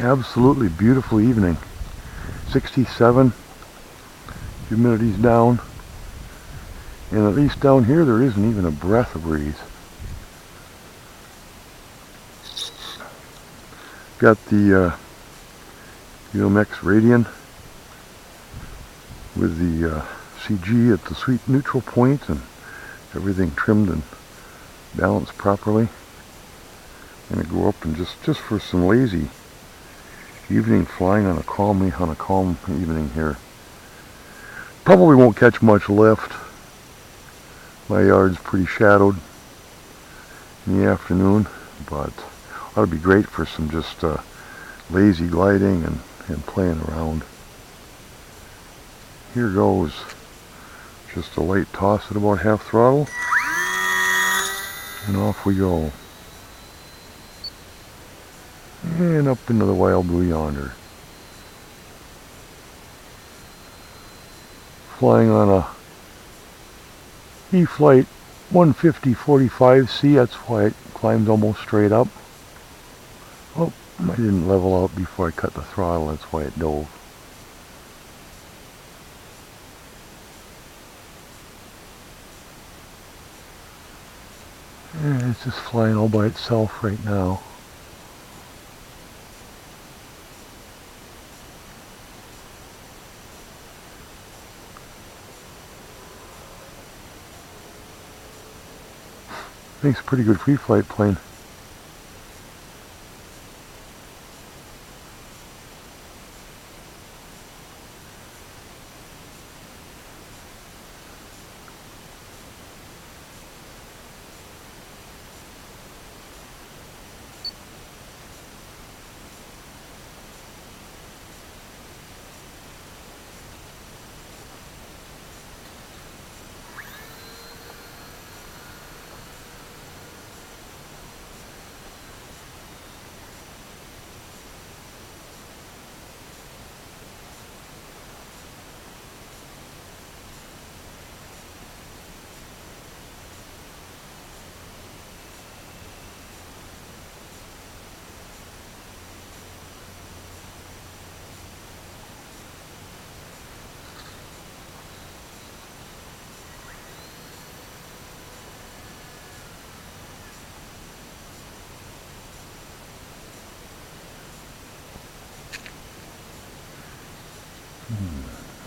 Absolutely beautiful evening. 67, humidity's down, and at least down here there isn't even a breath of breeze. Got the UMX Radian with the CG at the sweet neutral point and everything trimmed and balanced properly. I'm gonna go up and just for some lazy evening flying on a calm evening here. Probably won't catch much lift. My yard's pretty shadowed in the afternoon, but ought to be great for some just lazy gliding and playing around. Here goes. Just a light toss at about half throttle, and off we go. And up into the wild blue yonder. Flying on a E-Flight 150/45C, that's why it climbs almost straight up. Oh, I didn't level out before I cut the throttle, that's why it dove. And it's just flying all by itself right now. Makes a pretty good free flight plane.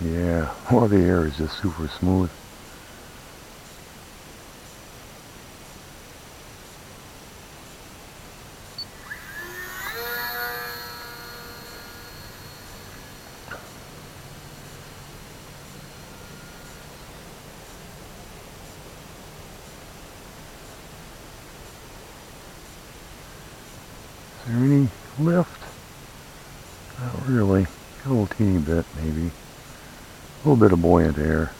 Yeah, well, the air is just super smooth. Is there any lift? Not really. A little teeny bit, maybe. A little bit of buoyant air.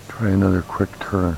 Try another quick turn.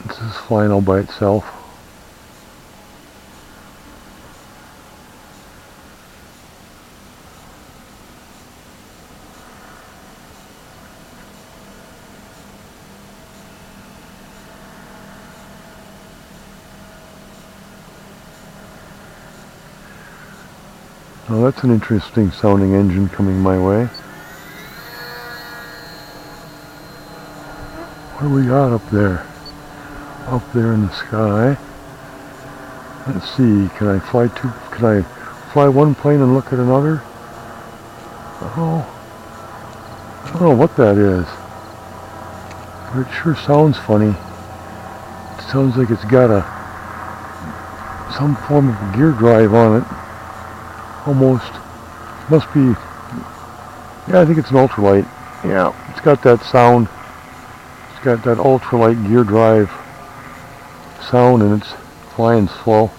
This is flying all by itself. Oh, that's an interesting sounding engine coming my way. What do we got up there? Up there in the sky. Let's see, can I fly one plane and look at another? Oh, I don't know what that is, but it sure sounds funny. It sounds like it's got some form of gear drive on it. Almost. Must be, yeah, I think it's an ultralight. Yeah, it's got that sound. It's got that ultralight gear drive sound, and it's flying slow.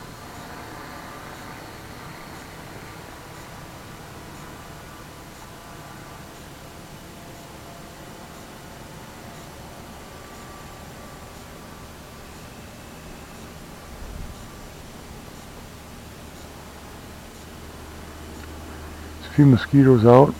There's a few mosquitoes out.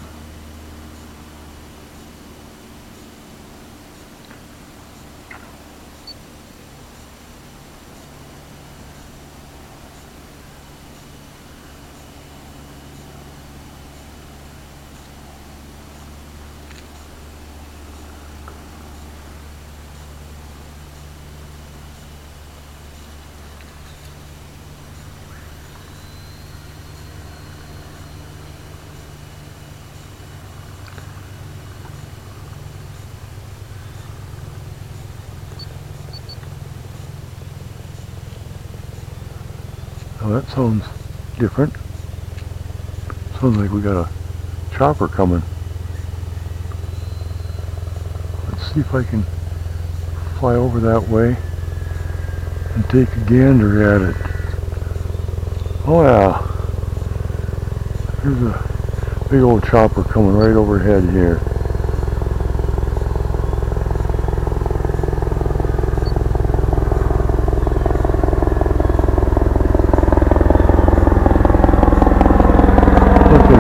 Oh, that sounds different. Sounds like we got a chopper coming. Let's see if I can fly over that way and take a gander at it. Oh yeah, there's a big old chopper coming right overhead here. Look at him.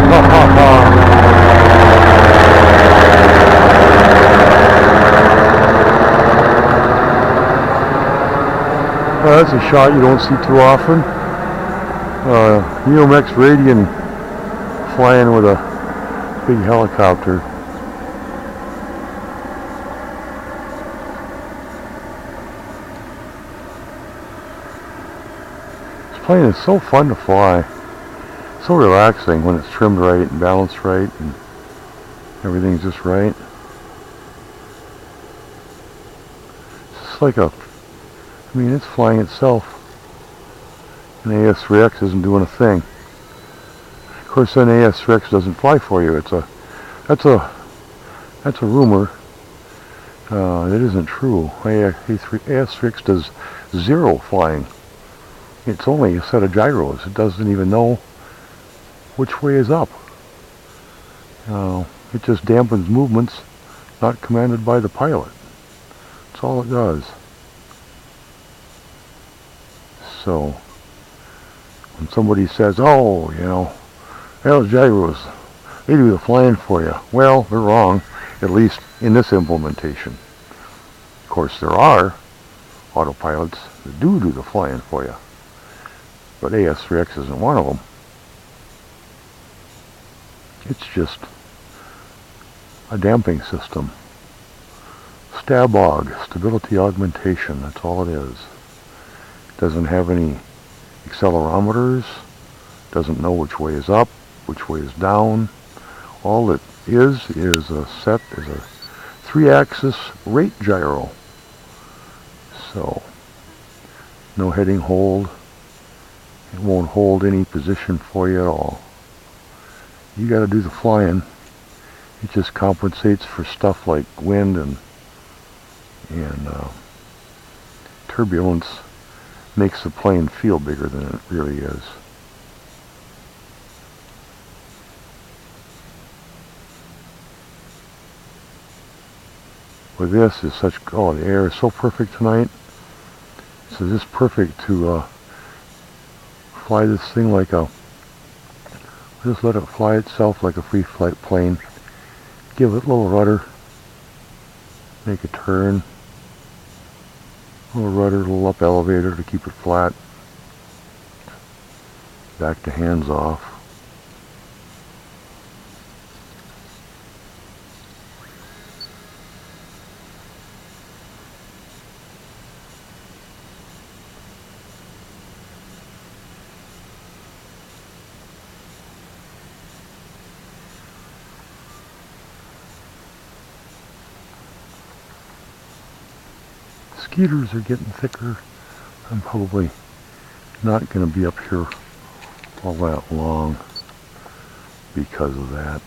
Ha ha ha. Well, that's a shot you don't see too often. UMX Radian flying with a big helicopter. This plane is so fun to fly. So relaxing when it's trimmed right and balanced right and everything's just right. It's just like I mean, it's flying itself. And AS3X isn't doing a thing. Of course, then AS3X doesn't fly for you. That's a rumor. That isn't true. AS3X does zero flying. It's only a set of gyros. It doesn't even know which way is up. It just dampens movements not commanded by the pilot. That's all it does. So when somebody says, oh, those gyros, they do the flying for you. Well, they're wrong, at least in this implementation. Of course, there are autopilots that do the flying for you, but AS3X isn't one of them. It's just a damping system. STABOG, stability augmentation, that's all it is. It doesn't have any accelerometers, doesn't know which way is up, which way is down. All it is a 3-axis rate gyro. So, no heading hold. It won't hold any position for you at all. You got to do the flying. It just compensates for stuff like wind and turbulence. Makes the plane feel bigger than it really is. With this is such, the air is so perfect tonight. So this is perfect to fly this thing like just let it fly itself like a free flight plane. Give it a little rudder. Make a turn. A little rudder, a little up elevator to keep it flat. Back to hands off. Skeeters are getting thicker. I'm probably not going to be up here all that long. because of that.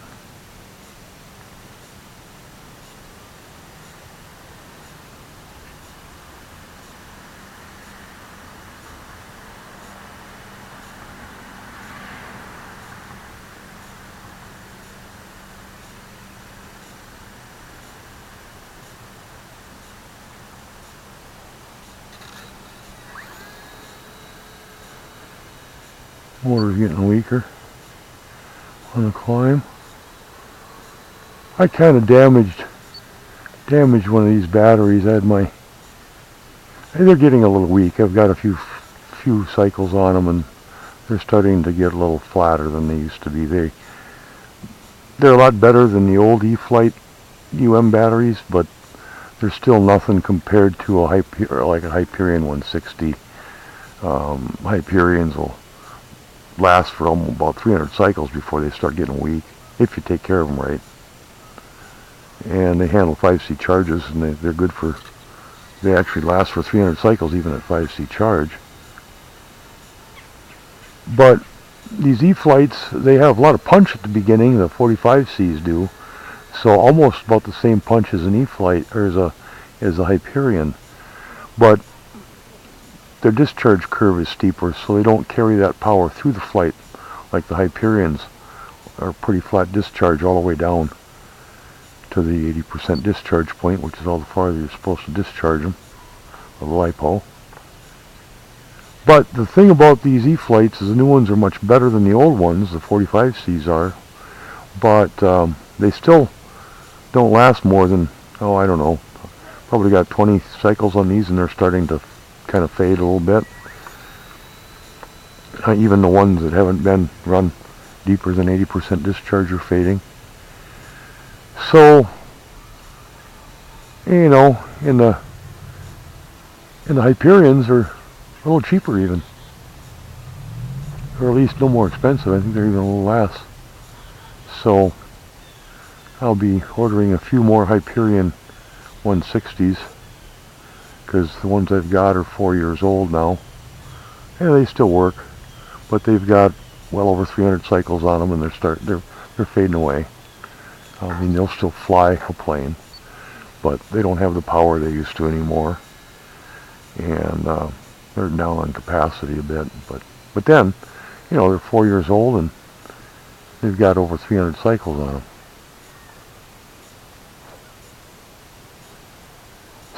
Motor's getting weaker on the climb. I kind of damaged one of these batteries. They're getting a little weak. I've got a few cycles on them, and they're starting to get a little flatter than they used to be. They're a lot better than the old E-Flight batteries, but they're still nothing compared to like a Hyperion 160. Hyperions will last for about 300 cycles before they start getting weak, if you take care of them right. And they handle 5C charges, and they're good for, they actually last for 300 cycles even at 5C charge. But these E-Flights, they have a lot of punch at the beginning, the 45Cs do, so almost about the same punch as an E-Flight, or as a Hyperion. But their discharge curve is steeper, so they don't carry that power through the flight like the Hyperions are. Pretty flat discharge all the way down to the 80% discharge point, which is all the farther you're supposed to discharge them, of the LiPo. But the thing about these E-Flights is the new ones are much better than the old ones, the 45Cs are, but they still don't last more than, I don't know, probably got 20 cycles on these, and they're starting to kind of fade a little bit. Even the ones that haven't been run deeper than 80% discharge are fading. So, in the Hyperions are a little cheaper even, or at least no more expensive. I think they're even a little less. So I'll be ordering a few more Hyperion 160s, because the ones I've got are 4 years old now. Yeah, they still work, but they've got well over 300 cycles on them, and they're fading away. I mean, they'll still fly a plane, but they don't have the power they used to anymore, and they're down on capacity a bit. But then, they're 4 years old, and they've got over 300 cycles on them.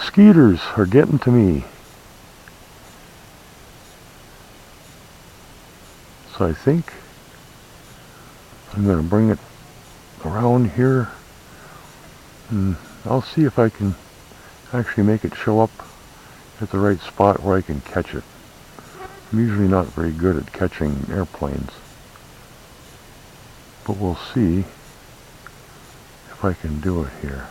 Skeeters are getting to me. So I think I'm going to bring it around here, and I'll see if I can actually make it show up at the right spot where I can catch it. I'm usually not very good at catching airplanes, but we'll see if I can do it here.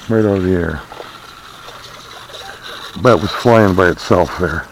Right out of the air. But it was flying by itself there.